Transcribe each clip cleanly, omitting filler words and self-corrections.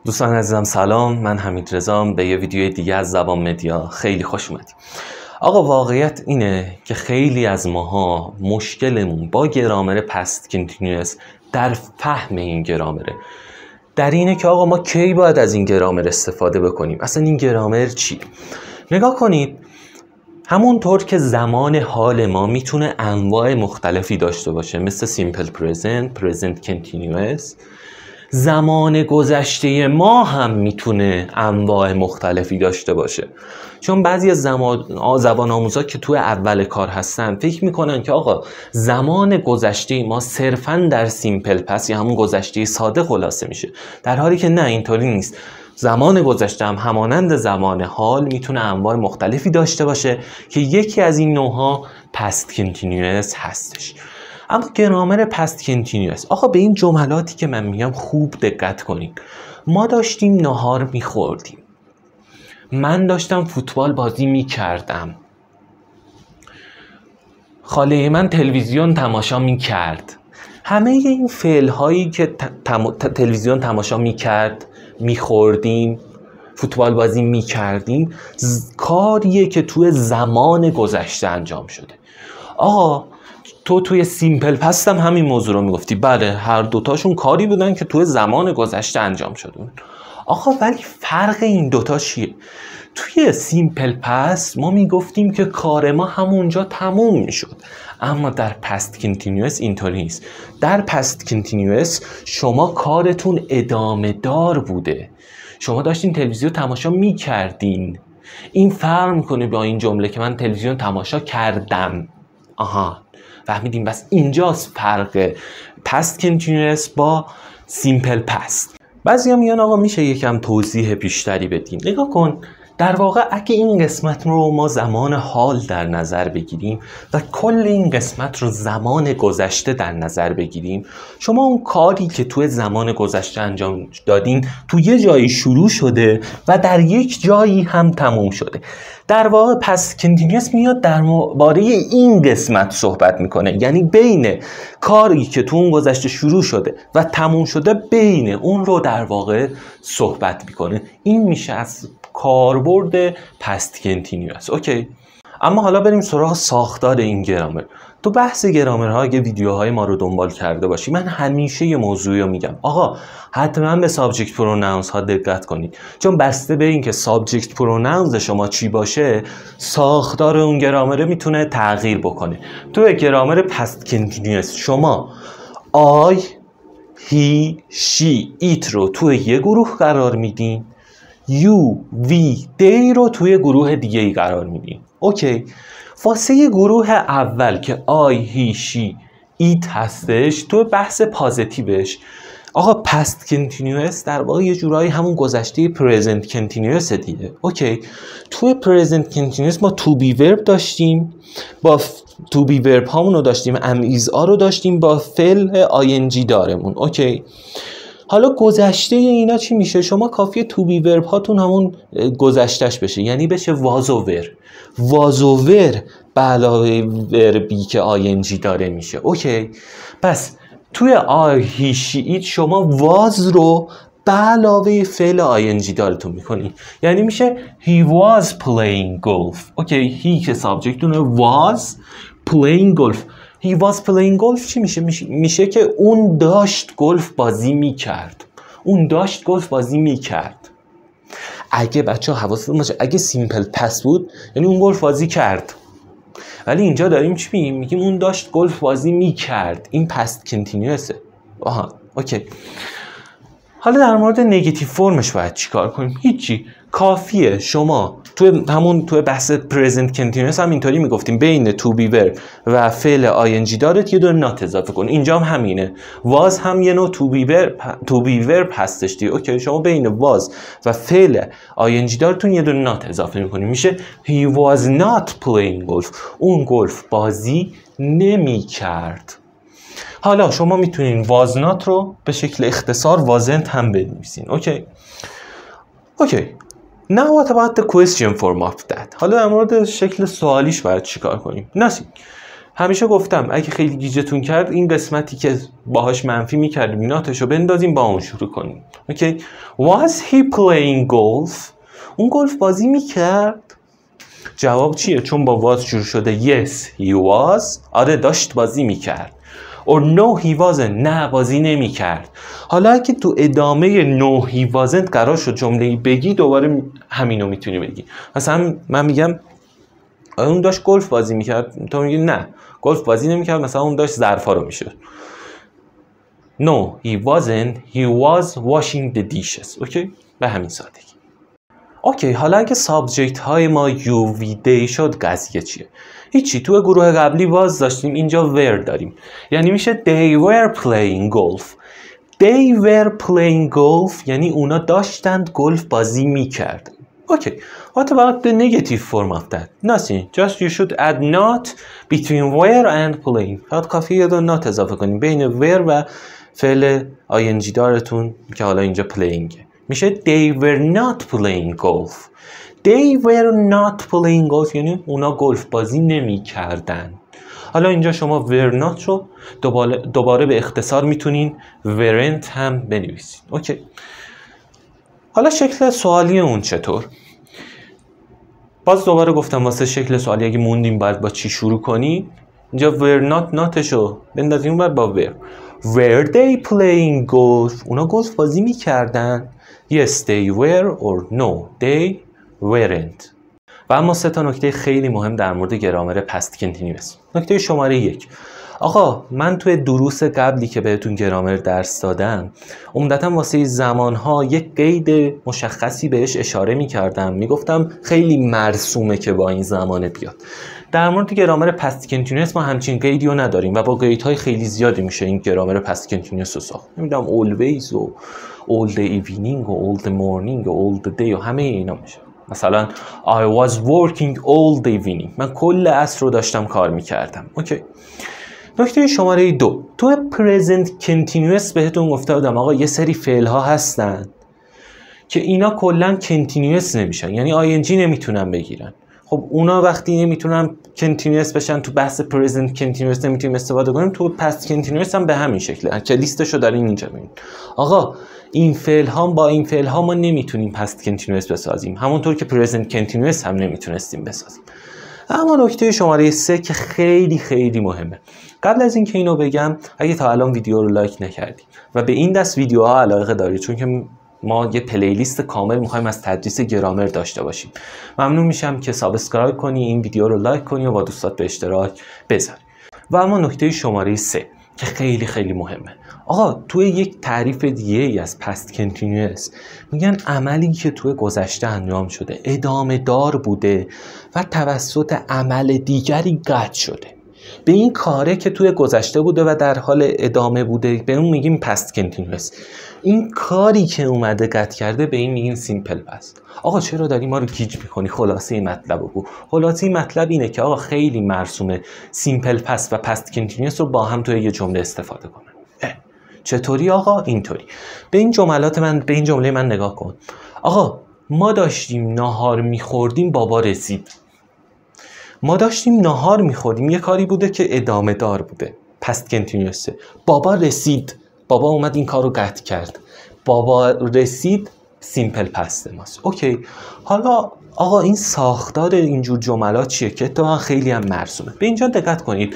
دوستان عزیزم سلام، من حمید رضام. به یه ویدیو دیگه از زبان مدیا خیلی خوش اومدید. آقا واقعیت اینه که خیلی از ماها مشکلمون با گرامر پست کنتینیوس در فهم این گرامره. در اینه که آقا ما کی باید از این گرامر استفاده بکنیم؟ اصلا این گرامر چی؟ نگاه کنید، همونطور که زمان حال ما میتونه انواع مختلفی داشته باشه، مثل سیمپل پرزنت، پرزنت کنتینیوس، زمان گذشته ما هم میتونه انواع مختلفی داشته باشه. چون بعضی از زبان آموزا که تو اول کار هستن فکر میکنن که آقا زمان گذشته ما صرفاً در سیمپل پس یا همون گذشته ساده خلاصه میشه، در حالی که نه، اینطوری نیست. زمان گذشته هم همانند زمان حال میتونه انواع مختلفی داشته باشه که یکی از این نوعها پست کنتینیوس هستش. اما گرامر پست کنتینیوس، آقا به این جملاتی که من میگم خوب دقت کنید. ما داشتیم نهار میخوردیم، من داشتم فوتبال بازی میکردم، خاله من تلویزیون تماشا میکرد. همه این فعل هایی که تلویزیون تماشا میکرد، میخوردیم، فوتبال بازی میکردیم، کاریه که توی زمان گذشته انجام شده. آقا تو توی سیمپل پست هم همین موضوع رو میگفتی. بله، هر دوتاشون کاری بودن که توی زمان گذشته انجام شده. آقا ولی فرق این دوتا چیه؟ توی سیمپل پست ما میگفتیم که کار ما همونجا تموم میشد، اما در پست کنتینیوس اینطوری نیست. در پست کنتینیوس شما کارتون ادامه دار بوده، شما داشتین تلویزیون تماشا میکردین. این فرق میکنه با این جمله که من تلویزیون تماشا کردم. آها، فهمیدیم؟ بس اینجاست فرق پست کنتینیوس با سیمپل پست. بعضی هم میگن آقا میشه یکم توضیح بیشتری بدیم. نگاه کن، در واقع اگه این قسمت رو ما زمان حال در نظر بگیریم و کل این قسمت رو زمان گذشته در نظر بگیریم، شما اون کاری که توی زمان گذشته انجام دادین تو یه جایی شروع شده و در یک جایی هم تموم شده. در واقع پس کنتینیوس میاد درباره این قسمت صحبت میکنه، یعنی بین کاری که تو اون گذشته شروع شده و تموم شده، بین اون رو در واقع صحبت میکنه. این میشه از کاربرد پست کنتینیوس. اوکی، اما حالا بریم سراغ ساختار این گرامر. تو بحث گرامرها اگه ویدیوهای ما رو دنبال کرده باشی، من همیشه یه موضوعی رو میگم، آقا حتما به سابجکت پروناونس ها دقت کنید، چون بسته به این که سابجکت پروناونس شما چی باشه، ساختار اون گرامر میتونه تغییر بکنه. تو گرامر پست کنتینیوس شما آی، هی، شی، ایت رو توی یه گروه قرار میدین، یو، وی، دی رو توی گروه دیگه ای قرار میدین. اوکی، واسه گروه اول که آی، هی، شی، ایت هستش، تو بحث پازیتیوش، آقا پست کنتینیوس در واقع یه جورایی همون گذشته پرزنت کنتینیوس دیگه. اوکی، توی پرزنت کنتینیوس ما تو بی ورب داشتیم، با تو بی ورب هامون رو داشتیم، ام ایز آ رو داشتیم با فعل آی ان جی دارمون. اوکی، حالا گذشته اینا چی میشه؟ شما کافیه تو بی ورب هاتون همون گذشتهش بشه، یعنی بشه وازوور. وازوور به علاوه وربی که آی ان جی داره میشه. اوکی، پس توی آی، هی، شی، ایت شما واز رو به علاوه فعل آی ان جی دارتون میکنی، یعنی میشه he was playing golf. اوکی، هی که سابجکتونه، was playing golf. he was playing golf چی میشه؟ میشه که اون داشت گلف بازی میکرد. اون داشت گلف بازی میکرد. اگه بچه ها حواستون باشه، اگه سیمپل پس بود یعنی اون گلف بازی کرد، ولی اینجا داریم چی میگیم؟ میگیم اون داشت گلف بازی میکرد. این پست کنتینیوسه. آها، اوکی. حالا در مورد نگاتیو فرمش باید چی کار کنیم؟ هیچی، کافیه شما توی بحث پرزنت کنتینیوس هم اینطوری میگفتیم بین تو بی ورب و فعل آی ان جی دارت یه دونه نات اضافه کن. اینجا هم همینه، واز هم یه نوع تو بی ورب هستش دیگه. اوکی، شما بین واز و فعل آی ان جی دارتون یه دونه نات اضافه میکنیم، میشه he was not playing golf. اون گلف بازی نمیکرد. حالا شما میتونین وازنات رو به شکل اختصار وازنت هم بنویسین. اوکی. Now what about the question form of that؟ حالا در مورد شکل سوالیش باید چیکار کنیم؟ نسیم، همیشه گفتم اگه خیلی گیجتون کرد این قسمتی که باهاش منفی میکردیم ناتش رو بندازیم با اون شروع کنیم. اوکی. Was he playing golf؟ اون گلف بازی میکرد؟ جواب چیه؟ چون با was شروع شده yes he was، آره داشت بازی میکرد. or no he wasn't، نه بازی نمیکرد. حالا اگه تو ادامه no he wasn't قرار شد جمله‌ای بگی، دوباره همینو میتونی بگی. مثلا من میگم اون داشت گلف بازی میکرد، تو میگی نه گلف بازی نمیکرد، مثلا اون داشت ظرفا رو میشد. No he wasn't، he was washing the dishes. اوکی، به همین سادگی. اوکی، حالا اگه سابجکت های ما you we they شد قضیه چیه؟ هیچی، تو گروه قبلی was داشتیم، اینجا were داریم، یعنی میشه they were playing golf. They were playing golf یعنی اونا داشتند گلف بازی میکردن. اوکی. What about the negative form of that? Nothing. Just you should add not between were and playing. فقط کافیه یه دو not اضافه کنیم بین were و فعل ing دارتون که حالا اینجا playing میشه they were not playing golf. They were not playing golf یعنی اونا گلف بازی نمی کردن. حالا اینجا شما were not رو دوباره به اختصار میتونین weren't هم بنویسید. اوکی. حالا شکل سوالی اون چطور؟ باز دوباره گفتم واسه شکل سوالی اگه موندیم باید با چی شروع کنی؟ اینجا were not notشو بندازیم باید با were. Were they playing golf؟ اونا گلف بازی میکردن؟ Yes they were or no they weren't. و اما سه تا نکته خیلی مهم در مورد گرامر پست کنتینیوس. نکته شماره 1، آقا من توی دروس قبلی که بهتون گرامر درس دادم عمدتاً واسه زمانها یک قید مشخصی بهش اشاره می‌کردم، میگفتم خیلی مرسومه که با این زمانه بیاد. در مورد گرامر پست کنتینیوس ما همچین قیدی رو نداریم و با قیدهای خیلی زیادی میشه این گرامر پست کنتینیوس رو ساخت. نمیدونم always و all the evening و all the morning و all the day و همه اینا میشه. مثلا I was working all the evening، من کل عصر رو داشتم کار میکردم. اوکی. نکته شماره 2، تو present continuous بهتون گفته بودم آقا یه سری فعل ها هستن که اینا کلا continuous نمیشن، یعنی ing نمیتونن بگیرن. خب اونا وقتی نمیتونن continuous بشن تو بحث present continuous نمیتونیم استفاده کنیم، تو past continuous هم به همین شکله که لیستشو دارین اینجا ببینید. آقا این فعل ها با این فعل ها ما نمیتونیم past continuous بسازیم، همونطور که present continuous هم نمیتونستیم بسازیم. اما نکته شماره 3 که خیلی خیلی مهمه، قبل از اینکه اینو بگم اگه تا الان ویدیو رو لایک نکردید و به این دست ویدیوها علاقه دارید، چون که ما یه پلیلیست کامل میخوایم از تدریس گرامر داشته باشیم، ممنون میشم که سابسکرایب کنی، این ویدیو رو لایک کنی و با دوستات به اشتراک بذاری. و اما نکته شماره 3 که خیلی خیلی مهمه، آقا توی یک تعریف دیگه از پست کنتینیوس میگن عملی که توی گذشته انجام شده ادامه دار بوده و توسط عمل دیگری قطع شده. به این کاره که توی گذشته بوده و در حال ادامه بوده به اون میگیم پست کنتینیوس. این کاری که اومده قطع کرده به این میگیم سیمپل پست. آقا چرا داری ما رو گیج میکنی؟ خلاصه این مطلب رو بگو. خلاصه این مطلب اینه که آقا خیلی مرسومه سیمپل پست و پست کنتینیوس رو با هم توی یه جمله استفاده کنن. چطوری آقا؟ اینطوری. به این جمله من نگاه کن. آقا ما داشتیم ناهار میخوردیم بابا رسید. ما داشتیم ناهار میخوردیم یه کاری بوده که ادامه دار بوده، پست کنتینیوسه. بابا رسید، بابا اومد این کار رو قطع کرد، بابا رسید سیمپل پست ماست. اوکی. حالا آقا این ساختار اینجور جملات چیه که اتفاقا خیلی هم مرسومه؟ به اینجا دقت کنید،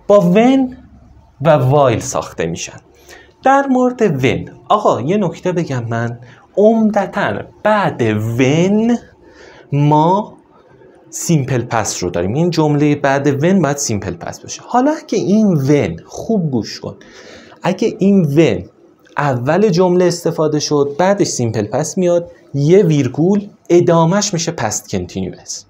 با when و while ساخته میشن. در مورد when آقا یه نکته بگم، من عمدتاً بعد when ما سیمپل پس رو داریم. این جمله بعد when باید سیمپل پس بشه. حالا اگه این when، خوب گوش کن، اگه این when اول جمله استفاده شد بعدش سیمپل پس میاد، یه ویرگول ادامهش میشه پست کنتینیوس.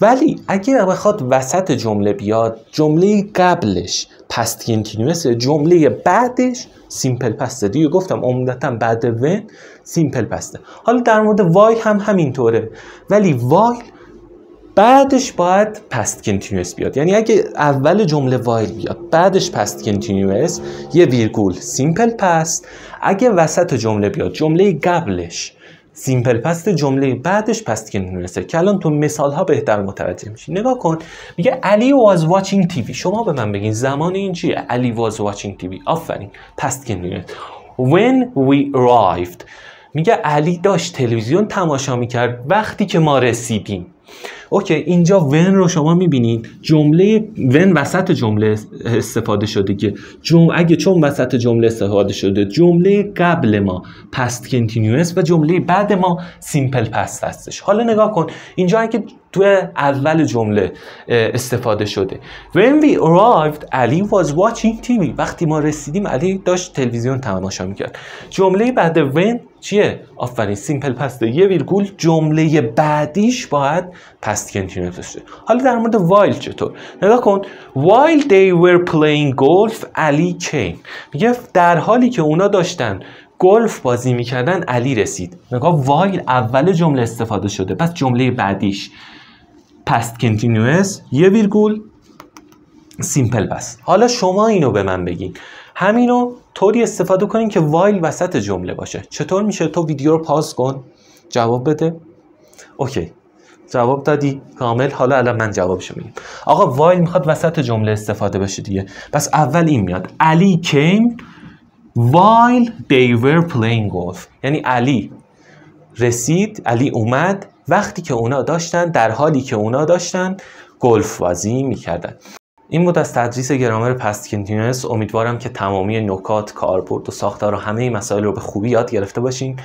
ولی اگه بخواد وسط جمله بیاد، جمله قبلش پست کنتینیوس، جمله بعدش سیمپل پسته. دیگه گفتم عمدتاً بعد when سیمپل پسته. حالا در مورد وای هم همینطوره، ولی وای بعدش باید پست کنتینیوس بیاد. یعنی اگه اول جمله وایل بیاد بعدش پست کنتینیوس یه ویرگول سیمپل پست، اگه وسط جمله بیاد جمله قبلش سیمپل پست، جمله بعدش پست کنتینیوسه که الان تو مثال ها بهتر متوجه میشی. نگاه کن، میگه علی was watching TV. شما به من بگین زمان این چیه؟ علی was watching TV. آفرین، پست کنتینیوس. when we arrived. میگه علی داشت تلویزیون تماشا میکرد وقتی که ما رسیدیم. اوکی، اینجا when رو شما میبینید جمله when وسط جمله استفاده شده که اگه چون وسط جمله استفاده شده جمله قبل ما past continuous و جمله بعد ما simple past هستش. حالا نگاه کن اینجا اگه تو اول جمله استفاده شده when we arrived Ali was watching TV. وقتی ما رسیدیم علی داشت تلویزیون تماشا میکرد. جمله بعد when چیه؟ آفرین simple past. یه ویرگول جمله بعدیش باید past continuous باشه. حالا در مورد while چطور؟ نگاه کن while they were playing golf Ali came. میگه در حالی که اونا داشتن گلف بازی میکردن علی رسید. نگاه while اول جمله استفاده شده پس جمله بعدیش past continuous یه ویرگول simple past. حالا شما اینو به من بگین همینو طوری استفاده کنین که while وسط جمله باشه. چطور میشه؟ تو ویدیو رو پاز کن جواب بده. اوکی جواب دادی کامل. حالا الان من جوابشو میگم. آقا while میخواد وسط جمله استفاده بشه دیگه. پس اول این میاد علی came while they were playing golf. یعنی علی رسید، علی اومد وقتی که اونا داشتن، در حالی که اونا داشتن گلف بازی میکردن. این بود از تدریس گرامر پست کنتینوس. امیدوارم که تمامی نکات، کاربرد و ساختار و همه این مسائل رو به خوبی یاد گرفته باشین.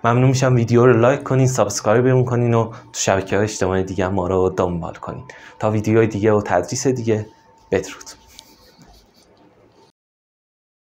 ممنون میشم ویدیو رو لایک کنین، سابسکرایب کنین و تو شبکه‌های اجتماعی دیگه ما رو دنبال کنین. تا ویدیوهای دیگه و تدریس دیگه، بدرود.